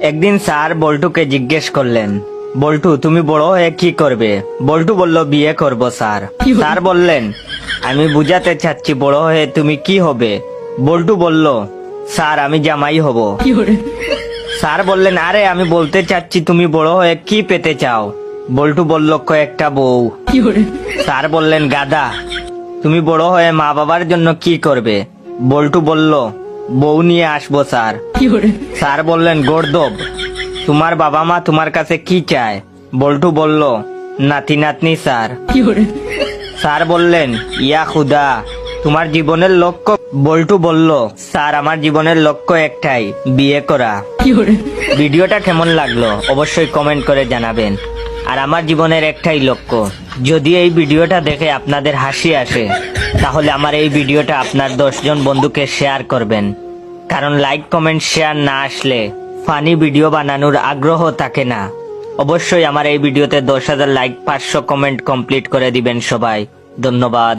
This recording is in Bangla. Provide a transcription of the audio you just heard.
একদিন স্যার বল্টুকে জিজ্ঞেস করলেন, বল্টু তুমি বড় হয়ে কি করবে? বল্টু বলল, বিয়ে করব স্যার। স্যার বললেন, আমি বুঝাতে চাচ্ছি বড় হয়ে তুমি কি হবে? বল্টু বলল, স্যার আমি জামাই হব। স্যার বললেন, আরে আমি বলতে চাচ্ছি তুমি বড় হয়ে কি পেতে চাও? বল্টু বলল, কয়েকটা বউ। স্যার বললেন, গাধা, তুমি বড় হয়ে মা বাবার জন্য কি করবে? বল্টু বলল, বউ নিয়ে আসবো স্যার। স্যার বললেন, গর্দব, তোমার বাবা মা তোমার কাছে কি চায়? বল্টু বলল, নাতি নাতনি স্যার। স্যার বললেন, ইয়া খুদা, তোমার জীবনের লক্ষ্য? বল্টু বলল, স্যার আমার জীবনের লক্ষ্য একটাই, বিয়ে করা। ভিডিওটা কেমন লাগলো অবশ্যই কমেন্ট করে জানাবেন। আর আমার জীবনের একটাই লক্ষ্য, যদি এই ভিডিওটা দেখে আপনাদের হাসি আসে তাহলে আমার এই ভিডিওটা আপনার 10 জন বন্ধুকে শেয়ার করবেন, কারণ লাইক কমেন্ট শেয়ার না আসলে ফানি ভিডিও বানানোর আগ্রহ থাকে না। অবশ্যই আমার এই ভিডিওতে 10,000 লাইক 500 কমেন্ট কমপ্লিট করে দিবেন সবাই। ধন্যবাদ।